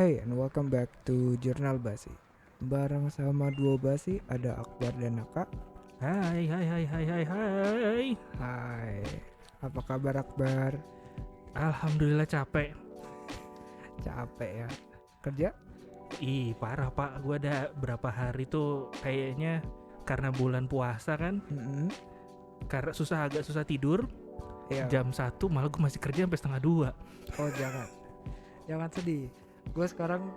Hey and welcome back to Jurnal Basi. Bareng sama dua Basi ada Akbar dan Naka. Hai. Hai. Apa kabar Akbar? Alhamdulillah capek. Capek ya. Kerja? Ih parah pak, gue ada berapa hari tuh kayaknya karena bulan puasa kan, karena agak susah tidur. Iya. Jam 1 malah gue masih kerja sampai setengah 2. Oh jangan sedih. Gue sekarang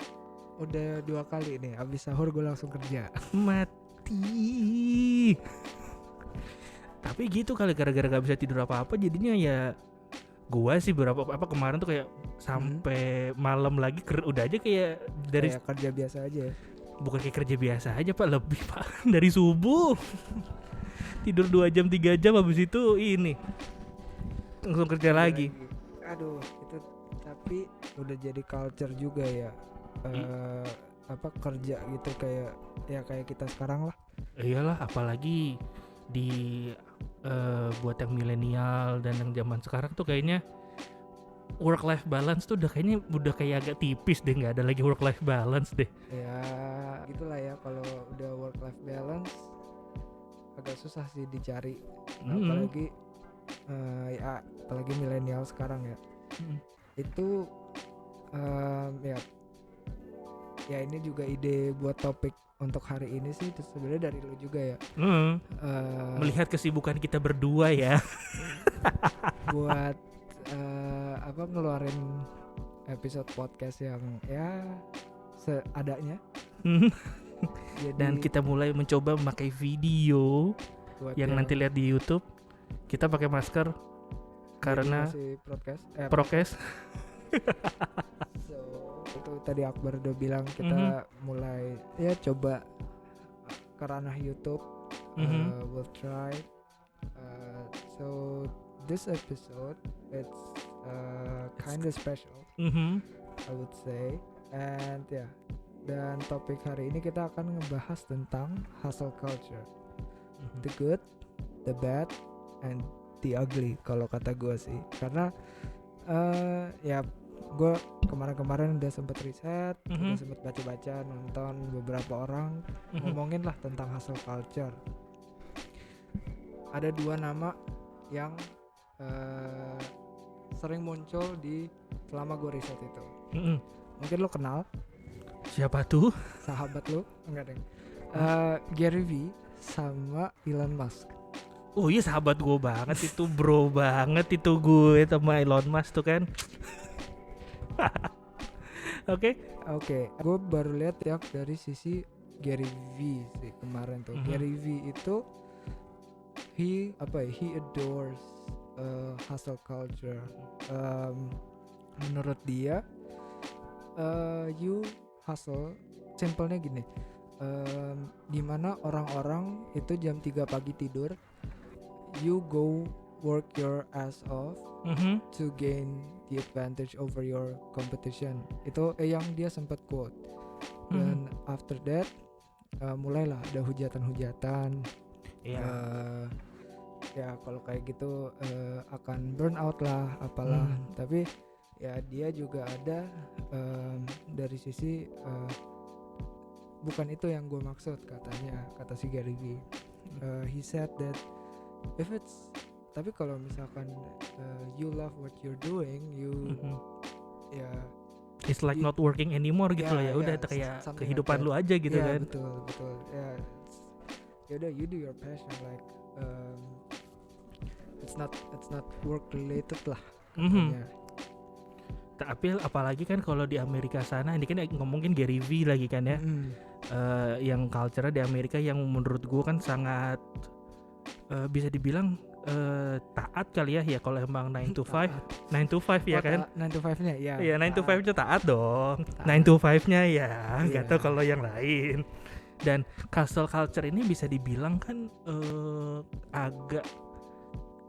udah 2 kali nih. Abis sahur gue langsung kerja. Mati. Tapi gitu kali, gara-gara gak bisa tidur apa-apa jadinya ya. Gua sih kemarin tuh kayak sampai malam lagi udah aja kayak dari kayak kerja biasa aja ya. Bukan kayak kerja biasa aja pak, lebih pak. Dari subuh tidur 2 jam 3 jam, habis itu ini langsung kerja lagi. Aduh, itu tapi udah jadi culture juga ya. Kerja gitu kayak kita sekarang lah. Iyalah, apalagi di buat yang milenial dan yang zaman sekarang tuh kayaknya work life balance tuh udah kayak agak tipis deh, nggak ada lagi work life balance deh. Ya gitulah ya, kalau udah work life balance agak susah sih dicari. Apalagi apalagi milenial sekarang ya. Itu ya ini juga ide buat topik untuk hari ini sih sebenarnya dari lu juga ya. Melihat kesibukan kita berdua ya. Buat ngeluarin episode podcast yang ya seadanya. Dan kita mulai mencoba memakai video yang nanti lihat di YouTube. Kita pakai masker karena prokes. Itu tadi Akbar udah bilang kita mulai ya coba ke ranah YouTube. We'll try. So this episode it's kind of special, I would say. And yeah, dan topik hari ini kita akan ngebahas tentang hustle culture, the good, the bad, and the ugly kalau kata gue sih. Karena ya gue kemarin udah sempet riset, udah sempet baca-baca, nonton beberapa orang ngomongin lah tentang hustle culture. Ada 2 nama yang sering muncul selama gue riset itu. Mungkin lo kenal. Siapa tuh? Sahabat lo? Enggak deng. Gary V sama Elon Musk. Oh iya, sahabat gue banget itu, bro banget itu gue sama Elon Musk tuh kan. Oke. Gue baru lihat ya dari sisi Gary V sih kemarin tuh. Gary V itu he adores hustle culture. Menurut dia you hustle, simpelnya gini, dimana orang-orang itu jam 3 pagi tidur, you go work your ass off to gain the advantage over your competition. Itu yang dia sempat quote. Dan after that mulailah ada hujatan-hujatan. Ya kalau kayak gitu akan burn out lah apalah. Tapi ya dia juga ada dari sisi bukan itu yang gue maksud, kata si Gary V. He said that tapi kalau misalkan you love what you're doing, ya it's like not working anymore gitu loh ya. Udah itu kayak kehidupan lu aja gitu kan. Betul. Ya udah, you do your passion, like it's not work related lah katanya. Tapi apalagi kan kalau di Amerika sana, ini kan ngomongin Gary V lagi kan ya. Yang culture di Amerika yang menurut gue kan sangat bisa dibilang taat kali ya kalau emang 9 to 5 ya kan. 9 to 5-nya ya. Iya, 9 to 5-nya taat dong. 9 to 5-nya ya, enggak tahu kalau yang lain. Dan hustle culture ini bisa dibilang kan agak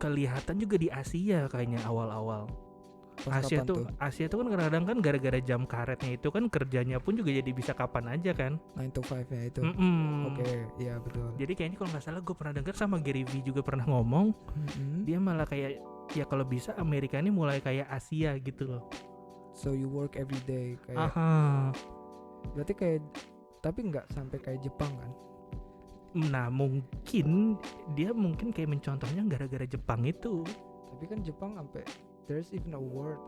kelihatan juga di Asia kayaknya awal-awal. Asia tuh kan kadang-kadang kan gara-gara jam karetnya itu kan kerjanya pun juga jadi bisa kapan aja kan. 9 to 5-nya itu. Oke, iya betul. Jadi kayaknya kalau nggak salah gue pernah dengar sama Gary V juga pernah ngomong, dia malah kayak ya kalau bisa Amerika ini mulai kayak Asia gitu loh. so you work every day kayak. Berarti kayak, tapi nggak sampai kayak Jepang kan? Nah mungkin dia kayak mencontohnya gara-gara Jepang itu. Tapi kan Jepang sampai there's even a word,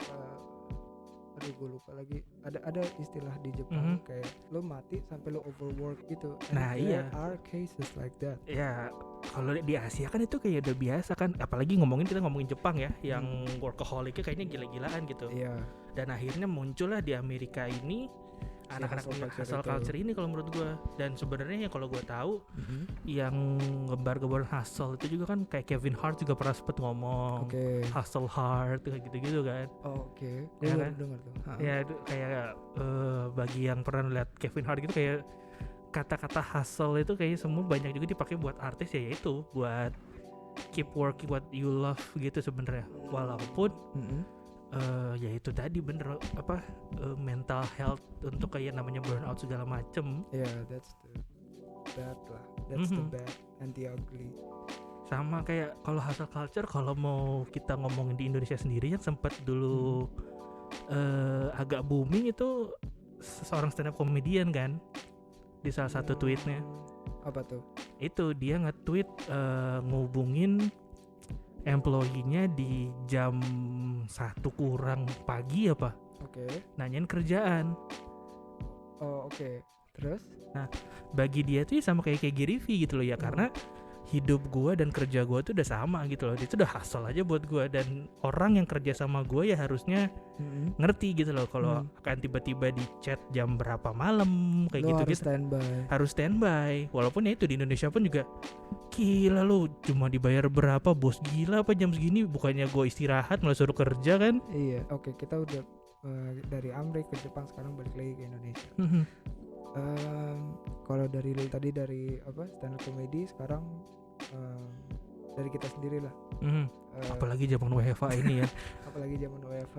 aduh gue lupa lagi, ada istilah di Jepang kayak lo mati sampai lo overwork gitu. And nah there are cases like that. Ya kalau di Asia kan itu kayak udah biasa kan, apalagi kita ngomongin Jepang ya, yang workaholicnya kayaknya gila-gilaan gitu. Dan akhirnya muncullah di Amerika ini anak-anak hustle culture ini kalau menurut gue. Dan sebenarnya yang kalau gue tahu yang ngebar-gebar hustle itu juga kan kayak Kevin Hart juga pernah sempet ngomong hustle hard kayak gitu-gitu kan. Gue ya baru kan? dengar tuh. Ya kayak bagi yang pernah lihat Kevin Hart gitu, kayak kata-kata hustle itu kayak semua banyak juga dipakai buat artis, ya yaitu buat keep working what you love gitu sebenarnya. Walaupun ya itu tadi bener mental health untuk kayak namanya burnout segala macem. That's the bad lah. That's the bad and the ugly. Sama kayak kalau hustle culture, kalau mau kita ngomongin di Indonesia sendiri yang sempat dulu agak booming itu seorang stand up comedian kan, di salah satu tweetnya. Apa tuh? Itu dia nge-tweet ngubungin employee-nya di jam 1 kurang pagi apa? Nanyain kerjaan. Terus? Nah, bagi dia tuh sama kayak Gary Vee gitu loh ya, karena hidup gua dan kerja gua tuh udah sama gitu loh. Dia tuh udah hustle aja buat gua, dan orang yang kerja sama gua ya harusnya ngerti gitu loh kalau akan tiba-tiba di chat jam berapa malam kayak gitu harus harus standby. Walaupun ya itu di Indonesia pun juga gila lo, cuma dibayar berapa, bos gila apa jam segini, bukannya gua istirahat malah suruh kerja kan. Iya, kita udah dari Amerika ke Jepang, sekarang balik lagi ke Indonesia. Kalau dari tadi dari stand up comedy, sekarang dari kita sendiri lah. Apalagi zaman WFH ini ya. Apalagi zaman WFH.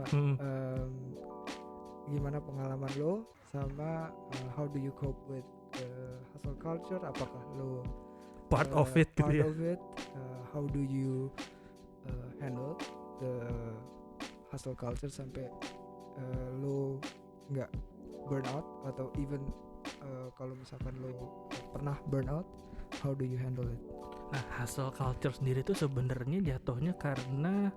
Gimana pengalaman lo sama how do you cope with hustle culture? Apakah lo part of it gitu ya? How do you handle the hustle culture sampai lo nggak burn out, atau even kalau misalkan lo pernah burn out, how do you handle it? Nah, hustle culture sendiri tuh sebenarnya jatuhnya karena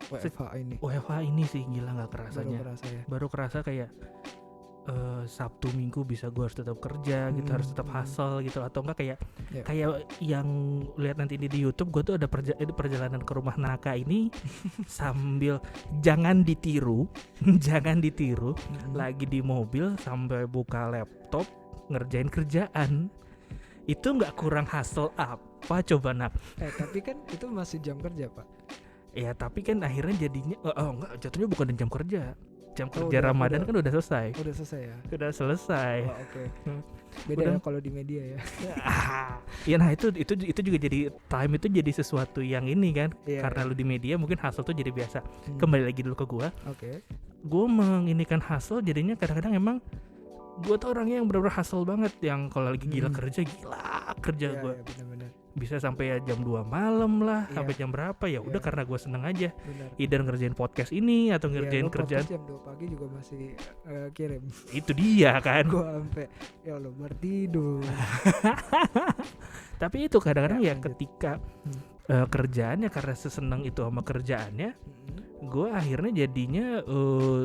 WFH ini sih, gila nggak kerasanya. Baru kerasa kayak Sabtu Minggu bisa gue harus tetap kerja gitu, harus tetap hustle gitu, atau enggak kayak yang lihat nanti ini di YouTube, gue tuh ada perjalanan ke rumah Naka ini sambil jangan ditiru lagi di mobil sampai buka laptop ngerjain kerjaan. Itu nggak kurang hustle apa coba Nak? Tapi kan itu masih jam kerja Pak. Ya tapi kan akhirnya jadinya enggak, jatuhnya bukan jam kerja. Jam kerja Ramadan kan udah selesai. Udah selesai ya? Udah selesai. Beda kalau di media ya. Ya nah itu juga jadi time itu jadi sesuatu yang ini kan. Karena lu di media mungkin hustle tuh jadi biasa. Kembali lagi dulu ke gua. Gua menginikan hustle jadinya kadang-kadang emang gua tuh orangnya yang benar-benar hustle banget, yang kalau lagi gila kerja gua. Bener-bener. Bisa sampai jam 2 malam lah, sampai jam berapa ya udah, karena gue seneng aja. Either ngerjain podcast ini atau ngerjain kerjaan. Jam 2 pagi juga masih kirim. Itu dia kan. Gue sampai ya Allah bertidur. Tapi itu kadang-kadang ya ketika kerjaannya, karena seseneng itu sama kerjaannya, gue akhirnya jadinya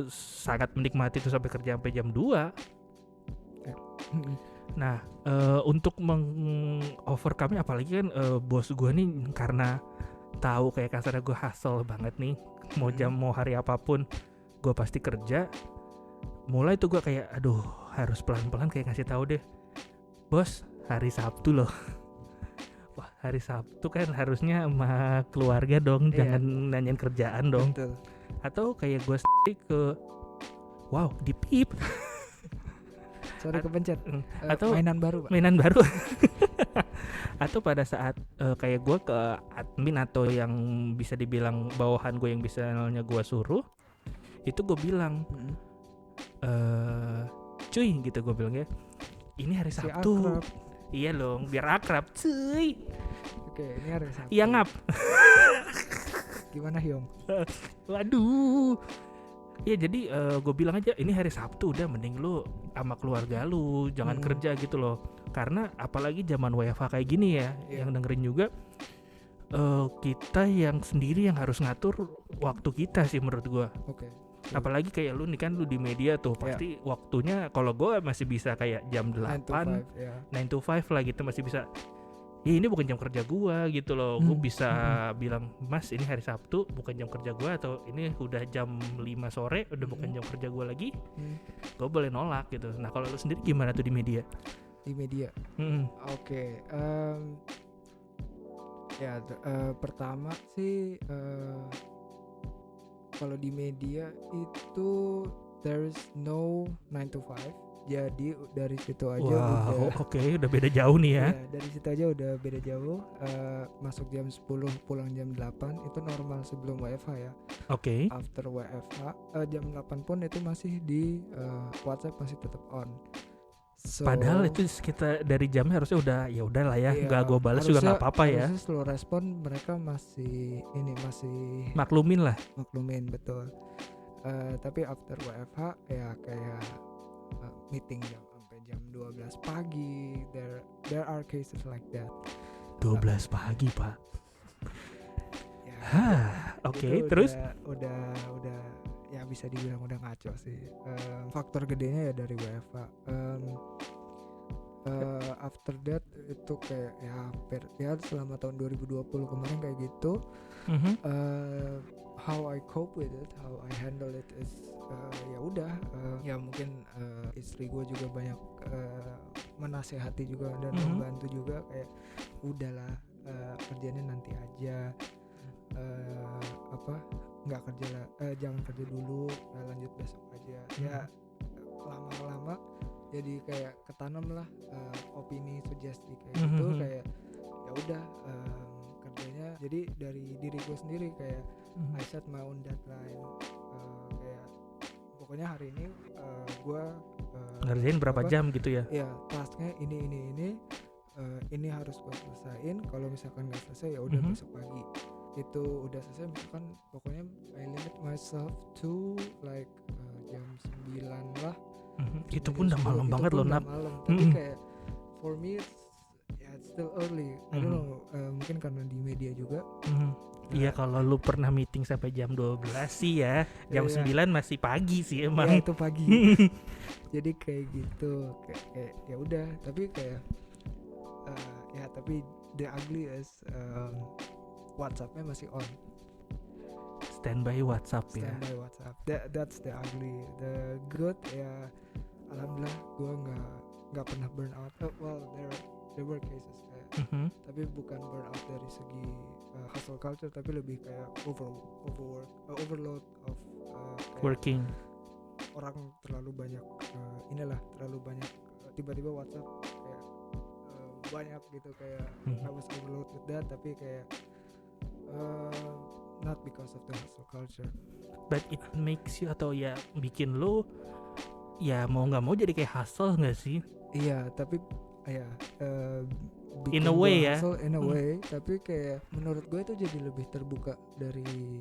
sangat menikmati itu sampai kerja sampai jam 2. Nah, untuk meng-overcome apalagi kan bos gue nih karena tahu kayak kasarnya gue hustle banget nih, mau hari apapun gue pasti kerja. Mulai tuh gue kayak aduh harus pelan-pelan kayak ngasih tahu deh, bos hari Sabtu loh. Wah hari Sabtu kan harusnya sama keluarga dong, jangan nanyain kerjaan dong. Betul. Atau kayak gue ke wow di pip. Sorry kepencet. Atau mainan baru. Atau pada saat kayak gue ke admin atau yang bisa dibilang bawahan gue yang misalnya gue suruh, itu gue bilang cuy gitu, gue bilang ya ini hari Sabtu. Iya dong, biar akrab cuy. Oke, ini hari Sabtu. Iya ngap. Gimana Hyung? Waduh, Iya jadi gue bilang aja ini hari Sabtu udah mending lu sama keluarga lu jangan kerja gitu loh. Karena apalagi zaman WFH kayak gini ya, yang dengerin juga kita yang sendiri yang harus ngatur waktu kita sih menurut gue. Apalagi kayak lu nih kan lu di media tuh pasti waktunya kalau gue masih bisa kayak jam 8 9 to 5 lah gitu masih bisa. Ya ini bukan jam kerja gua gitu loh. Gua bisa bilang, "Mas, ini hari Sabtu bukan jam kerja gua," atau ini udah jam 5 sore udah bukan jam kerja gua lagi. Gua boleh nolak gitu. Nah, kalau lu sendiri gimana tuh di media? Di media. Oke. Pertama sih kalau di media itu there is no 9 to 5. Jadi dari situ aja udah beda jauh nih ya. Dari situ aja udah beda jauh. Masuk jam 10 pulang jam 8 itu normal sebelum WFH ya. After WFH jam 8 pun itu masih di WhatsApp masih tetap on. Padahal itu kita dari jamnya harusnya udah ya udahlah ya, nggak gue balas juga nggak apa-apa ya. Harusnya slow respon mereka masih maklumin betul. Tapi after WFH ya kayak meeting sampai jam 12 pagi. There are cases like that. 12 pagi pak. Terus udah ya bisa dibilang udah ngaco sih. Faktor gedenya ya dari WFH. After that itu kayak ya hampir ya selama tahun 2020 kemarin kayak gitu. How I cope with it, how I handle it is ya udah ya mungkin istri gue juga banyak menasehati juga dan membantu juga kayak udahlah kerjanya nanti aja, nggak kerja lah, jangan kerja dulu, lanjut besok aja. Ya lama-lama jadi kayak ketanam lah opini sugesti kayak gitu, kayak ya udah kerjanya jadi dari diri gue sendiri kayak I set my own deadline, kayak pokoknya hari ini gue ngerjain berapa jam gitu ya. Ya tasknya ini harus gue selesain. Kalau misalkan nggak selesai ya udah besok pagi itu udah selesai. Misalkan pokoknya I limit myself to like jam 9 lah. Itu pun udah malam banget loh Nap. Tapi kayak for me it's still early. I don't know, mungkin karena di media juga. Iya kalau lu pernah meeting sampai jam 12 sih ya. Jam 9 masih pagi sih emang. Ya itu pagi. Jadi kayak gitu, kayak ya udah, tapi kayak tapi the ugly is WhatsApp-nya masih on. Standby WhatsApp. That's the ugly. The good ya alhamdulillah gue nggak pernah burn out. There were cases kayak tapi bukan burn out dari segi hustle culture, tapi lebih kayak overload of working. Orang terlalu banyak terlalu banyak tiba-tiba WhatsApp kayak banyak gitu kayak I was overload with that, tapi kayak not because of the hustle culture, but it makes you atau ya bikin lo ya mau nggak mau jadi kayak hustle nggak sih? Iya, tapi in a way way, tapi kayak menurut gue itu jadi lebih terbuka dari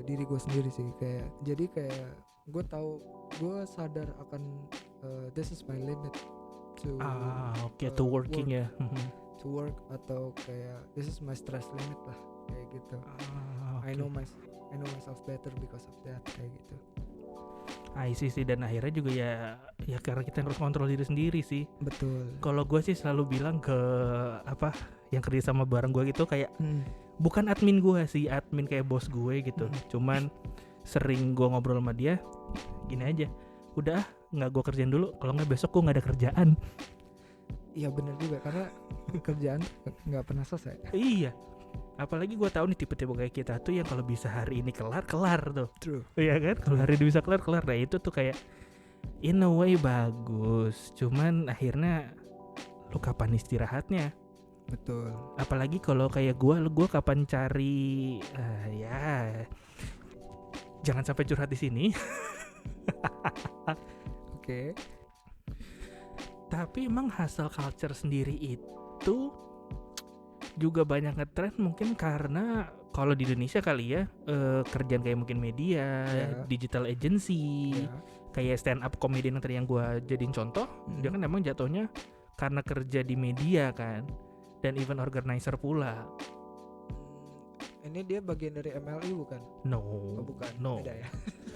diri gue sendiri sih, kayak jadi kayak gue sadar akan this is my limit to to working work, ya to work, atau kayak this is my stress limit lah kayak gitu. I know myself better because of that kayak gitu. I see sih, dan akhirnya juga ya karena kita harus kontrol diri sendiri sih. Betul. Kalau gue sih selalu bilang ke yang kerja sama bareng gue gitu kayak bukan admin gue sih, admin kayak bos gue gitu. Cuman sering gue ngobrol sama dia gini aja, udah nggak gue kerjain dulu, kalau nggak besok gue nggak ada kerjaan. Iya benar juga, karena kerjaan nggak pernah selesai. Iya. Apalagi gue tahu nih tipe-tipe kayak kita tuh yang kalau bisa hari ini kelar tuh. True. Iya kan? Kalau hari ini bisa kelar. Nah itu tuh kayak in a way bagus. Cuman akhirnya lu kapan istirahatnya? Betul. Apalagi kalau kayak gue kapan cari jangan sampai curhat di sini. Oke. Tapi emang hustle culture sendiri itu juga banyak ngetrend mungkin karena kalau di Indonesia kali ya kerjaan kayak mungkin media, digital agency, kayak stand up comedian yang tadi yang gue jadiin contoh, dia kan emang jatuhnya karena kerja di media kan, dan event organizer pula. Ini dia bagian dari MLI bukan? No. Oh, bukan. No. Beda ya.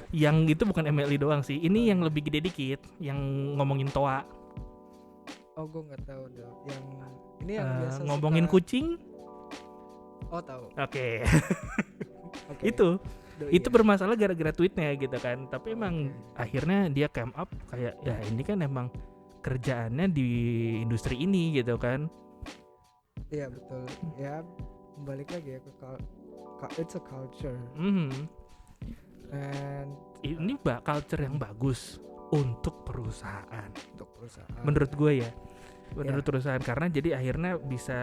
Yang itu bukan MLI doang sih. Ini yang lebih gede dikit, yang ngomongin toa. Oh, gue nggak tahu dong. Yang ini yang biasa ngomongin kucing. Oh, tahu. Oke. Okay. Itu bermasalah gara-gara tweetnya gitu kan. Tapi emang akhirnya dia came up kayak ya ini kan emang kerjaannya di industri ini gitu kan. Iya betul. Ya balik lagi ya ke it's a culture. And ini culture yang bagus untuk perusahaan. Menurut gue ya. Menurut perusahaan, karena jadi akhirnya bisa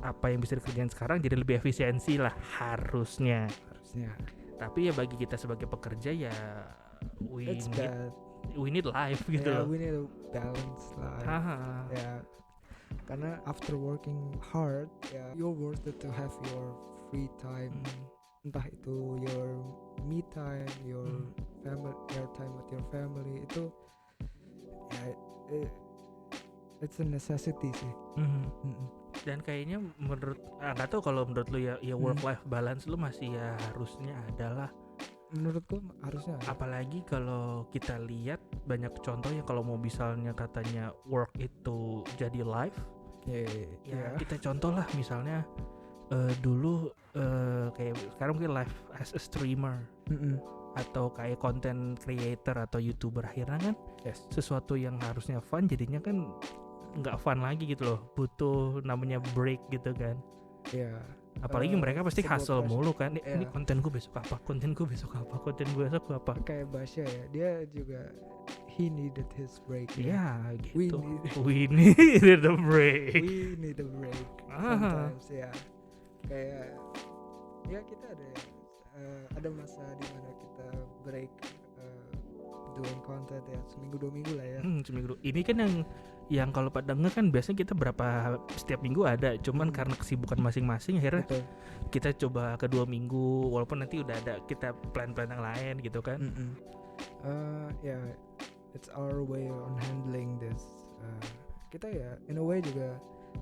apa yang bisa dikerjain sekarang jadi lebih efisiensi lah harusnya. Tapi ya bagi kita sebagai pekerja ya we need life gitu loh. We need a balanced life. Ya. Karena after working hard, you're worth it to have your free time. Entah itu your me time, your family, your time with your family, itu it's a necessity sih. Dan kayaknya menurut nggak tahu kalau menurut lu ya work life balance lu masih ya harusnya adalah. Menurutku harusnya ada. Apalagi kalau kita lihat banyak contoh ya, kalau mau misalnya katanya work itu jadi life. Kita contoh lah misalnya dulu kayak sekarang mungkin live as a streamer atau kayak content creator atau YouTuber, akhirnya kan sesuatu yang harusnya fun jadinya kan nggak fun lagi gitu loh, butuh namanya break gitu kan. Apalagi mereka pasti hustle mulu kan. Ini konten gue besok apa, konten gue besok apa. Kayak Basya ya, dia juga he needed his break. Gitu. We needed a break. We need a break. Sometimes kayak ya kita ada masa di mana kita break doing content ya, seminggu 2 minggu lah ya. Seminggu. Ini kan yang kalau pada denger kan biasanya kita setiap minggu ada, cuman karena kesibukan masing-masing akhirnya kita coba ke 2 minggu, walaupun nanti udah ada kita plan-plan yang lain gitu kan. It's our way on handling this. Kita ya in a way juga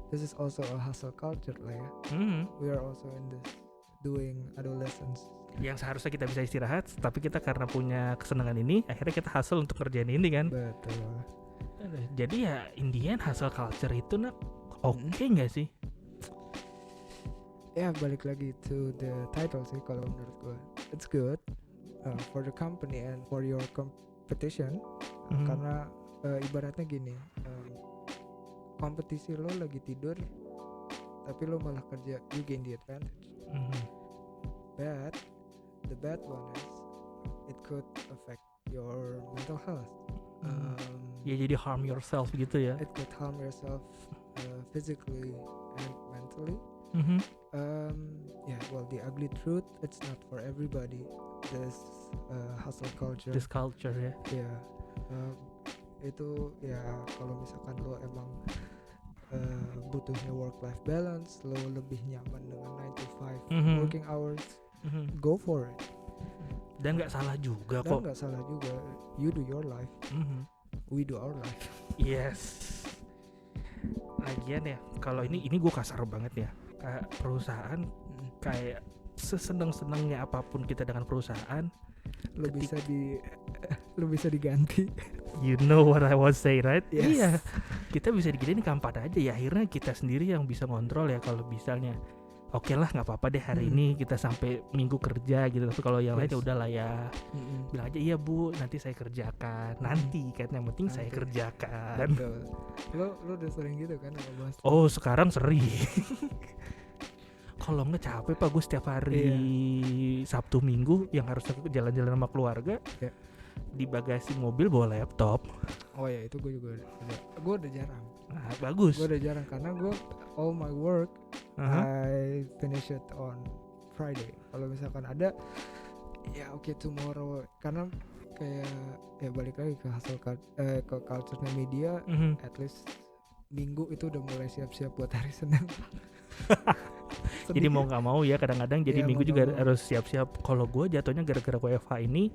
this is also a hustle culture lah ya. We are also in this doing adolescence. Yang seharusnya kita bisa istirahat, tapi kita karena punya kesenangan ini, akhirnya kita hustle untuk kerjain ini kan. Betul. Jadi ya Indian hustle culture itu oke nggak sih? Ya balik lagi to the title sih kalau menurut gue. It's good for the company and for your competition. Karena ibaratnya gini, kompetisi lo lagi tidur tapi lo malah kerja, you gain the advantage. But the bad one is it could affect your mental health. Ya jadi harm yourself gitu ya. It could harm yourself physically and mentally. The ugly truth, it's not for everybody. This hustle culture. This culture ya. Itu ya kalau misalkan lo emang butuhnya work-life balance, lo lebih nyaman dengan 9 to 5 working hours, go for it. Dan nggak salah juga kok. Dan nggak salah juga. You do your life, we do our life. Yes. Lagian ya, kalau ini gue kasar banget ya. Kayak perusahaan kayak seseneng-senengnya apapun kita dengan perusahaan, lo bisa diganti. You know what I was say, right? Yes. Iya. Kita bisa diginiin kapan aja ya. Akhirnya kita sendiri yang bisa ngontrol ya. Kalau misalnya oke lah nggak apa-apa deh hari ini kita sampai minggu kerja gitu. Tapi kalau yang lain ya udahlah ya. Bilang aja iya bu, nanti saya kerjakan. Nanti kan yang penting saya kerjakan. Lo udah sering gitu kan sama bos? Oh sekarang sering. Kalau nggak capek pak, gue setiap hari Sabtu Minggu yang harusnya jalan-jalan sama keluarga, di bagasi mobil bawa laptop. Oh ya itu gue juga udah jarang. Nah, bagus. Gue udah jarang karena gue all my work I finish it on Friday. Kalau misalkan ada ya tomorrow, karena kayak ya balik lagi ke hustle ke culture media, at least Minggu itu udah mulai siap-siap buat hari Senin. Jadi mau nggak mau ya kadang-kadang jadi minggu juga harus siap-siap. Kalau gue jatuhnya gara-gara WFH ini,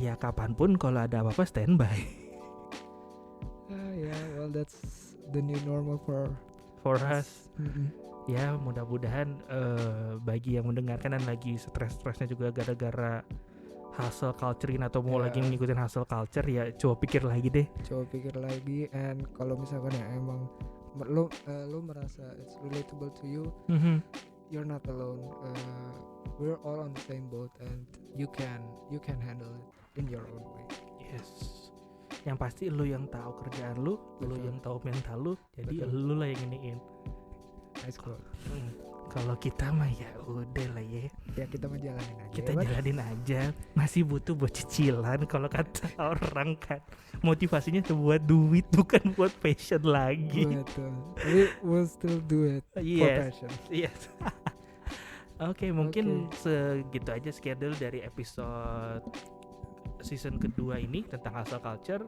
ya kapanpun kalau ada apa-apa standby. Well that's the new normal for us. Ya mudah-mudahan bagi yang mendengarkan dan lagi stres-stresnya juga gara-gara hustle culture atau mau lagi ngikutin hustle culture, ya coba pikir lagi. And kalau misalkan ya emang lo merasa it's relatable to you, you're not alone. We're all on the same boat and you can handle it in your own way. Yes. Yang pasti lu yang tahu kerjaan lu, lu yang tahu mental lu, jadi lu lah yang iniin. Nice quote. Kalau kita mah ya udah lah ya. Ya kita mah jalanin aja. Kita jalanin aja. Masih butuh buat cicilan kalau kata orang kan. Motivasinya buat duit bukan buat passion lagi. Betul. We'll still do it for passion. Yes. Oke, mungkin segitu aja schedule dari episode season kedua ini tentang hustle culture.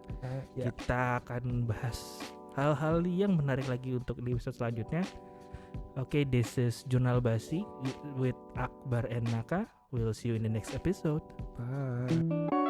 Kita akan bahas hal-hal yang menarik lagi untuk di episode selanjutnya. Okay, this is Jurnal Basi with Akbar and Naka. We'll see you in the next episode. Bye.